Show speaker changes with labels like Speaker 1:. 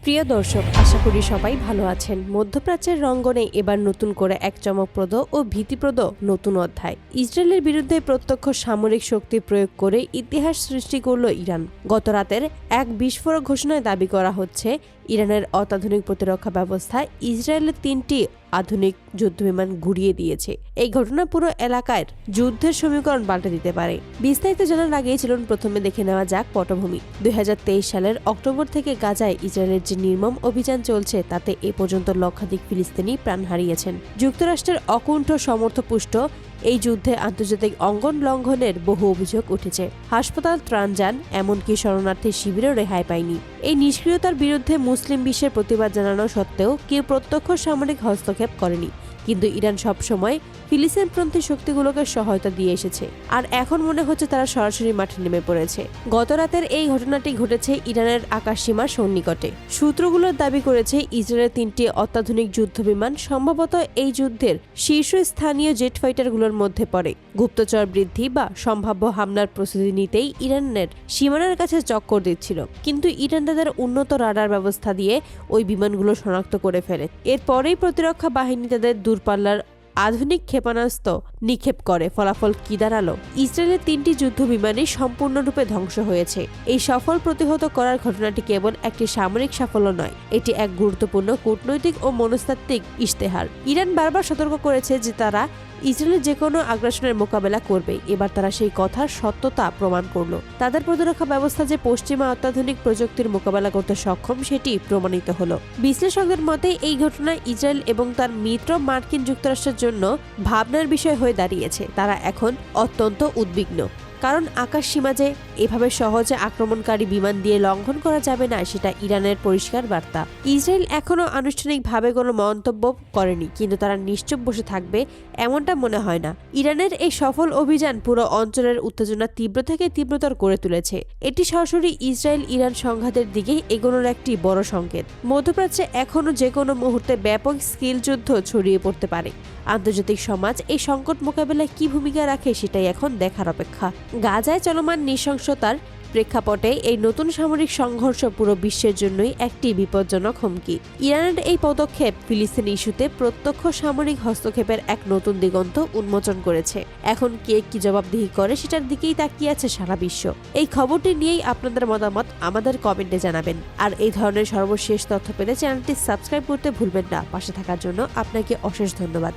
Speaker 1: প্রিয় দর্শক, আশা করি সবাই ভালো আছেন। মধ্যপ্রাচ্যের রঙ্গনে এবার নতুন করে এক চমকপ্রদ ও ভীতিপ্রদ নতুন অধ্যায়। ইসরায়েলের বিরুদ্ধে প্রত্যক্ষ সামরিক শক্তি প্রয়োগ করে ইতিহাস সৃষ্টি করল ইরান। গত রাতের এক বিস্ফোরক ঘোষণায় দাবি করা হচ্ছে, ইরানের অত্যাধুনিক প্রতিরক্ষা ব্যবস্থা ইসরায়েলের ৩টি আধুনিক যুদ্ধবিমান ঘুরিয়ে দিয়েছে। এই ঘটনা পুরো এলাকায় যুদ্ধের সমীকরণ পাল্টে দিতে পারে। বিস্তারিত জানার আগেই চলুন প্রথমে দেখে নেওয়া যাক পটভূমি। ২০২৩ সালের অক্টোবর থেকে গাজায় ইসরায়েলের যে নির্মম অভিযান চলছে, তাতে এ পর্যন্ত লক্ষাধিক ফিলিস্তিনি প্রাণ হারিয়েছেন। যুক্তরাষ্ট্রের অকুণ্ঠ সমর্থপুষ্ট এই যুদ্ধে আন্তর্জাতিক অঙ্গন লঙ্ঘনের বহু অভিযোগ উঠেছে। হাসপাতাল, ত্রাণযান, এমনকি শরণার্থী শিবিরও রেহাই পায়নি। এই নিষ্ক্রিয়তার বিরুদ্ধে মুসলিম বিশ্বের প্রতিবাদ জানানো সত্ত্বেও কেউ প্রত্যক্ষ সামরিক হস্তক্ষেপ করেনি। কিন্তু ইরান সবসময় ফিলিস্তিনপন্থী শক্তিগুলোকে সহায়তা দিয়ে এসেছে, আর এখন মনে হচ্ছে তারা সরাসরি মাঠে নেমে পড়েছে। গত রাতের এই ঘটনাটি ঘটেছে ইরানের আকাশসীমার সন্নিকটে। সূত্রগুলোর দাবি করেছে, ইসরায়েলের ৩টি অত্যাধুনিক যুদ্ধবিমান সম্ভবত এই যুদ্ধের শীর্ষস্থানীয় জেট ফাইটারগুলোর মধ্যে পড়ে। গুপ্তচর বৃদ্ধি বা সম্ভাব্য হামলার প্রস্তুতি নিতেই ইরানের সীমানার কাছে চক্কর দিচ্ছিল। কিন্তু ইরান তাদের উন্নত রাডার ব্যবস্থা দিয়ে ওই বিমানগুলো শনাক্ত করে ফেলে। এরপরেই প্রতিরক্ষা বাহিনী তাদের দূরপাল্লার আধুনিক ক্ষেপণাস্ত্র নিক্ষেপ করে। ফলাফল কি দাঁড়ালো? ইসরায়েলের ৩টি যুদ্ধ বিমানই সম্পূর্ণরূপে ধ্বংস হয়েছে। এই সফল প্রতিহত করার ঘটনাটি কেবল একটি সামরিক সাফল্য নয়, এটি এক গুরুত্বপূর্ণ কূটনৈতিক ও মনস্তাত্ত্বিক ইশতেহার। ইরান বারবার সতর্ক করেছে যে তারা ইসরায়েলের যে কোনো আগ্রাসনের মোকাবেলা করবে। এবার তারা সেই কথার সত্যতা প্রমাণ করল। তাদের প্রতিরক্ষা ব্যবস্থা যে পশ্চিমা অত্যাধুনিক প্রযুক্তির মোকাবেলা করতে সক্ষম, সেটি প্রমাণিত হলো। বিশ্লেষকদের মতে এই ঘটনা ইসরায়েল এবং তার মিত্র মার্কিন যুক্তরাষ্ট্রের জন্য ভাবনার বিষয় হয়ে দাঁড়িয়েছে। তারা এখন অত্যন্ত উদ্বিগ্ন, কারণ আকাশ সীমা যে এভাবে সহজে আক্রমণকারী বিমান দিয়ে লঙ্ঘন করা যাবে না, সেটা ইরানের পরিষ্কার বার্তা। ইসরায়েল এখনও আনুষ্ঠানিকভাবে কোনো মন্তব্য করেনি, কিন্তু তারা নিশ্চুপ বসে থাকবে এমনটা মনে হয় না। ইরানের এই সফল অভিযান পুরো অঞ্চলের উত্তেজনা তীব্র থেকে তীব্রতর করে তুলেছে। এটি সরাসরি ইসরায়েল ইরান সংঘাতের দিকে এগোনোর একটি বড় সংকেত। মধ্যপ্রাচ্যে এখনও যে কোনো মুহূর্তে ব্যাপক স্কিল যুদ্ধ ছড়িয়ে পড়তে পারে। আন্তর্জাতিক সমাজ এই সংকট মোকাবেলায় কি ভূমিকা রাখে, সেটাই এখন দেখার অপেক্ষা। গাজায় চলমান নৃশংসতার প্রেক্ষাপটে এই নতুন সামরিক সংঘর্ষ পুরো বিশ্বের জন্যই একটি বিপজ্জনক হুমকি। ইরানের এই পদক্ষেপ ফিলিস্তিন ইস্যুতে প্রত্যক্ষ সামরিক হস্তক্ষেপের এক নতুন দিগন্ত উন্মোচন করেছে। এখন কে কি জবাবদিহি করে, সেটার দিকেই তাকিয়ে আছে সারা বিশ্ব। এই খবরটি নিয়েই আপনাদের মতামত আমাদের কমেন্টে জানাবেন। আর এই ধরনের সর্বশেষ তথ্য পেতে চ্যানেলটি সাবস্ক্রাইব করতে ভুলবেন না। পাশে থাকার জন্য আপনাকে অশেষ ধন্যবাদ।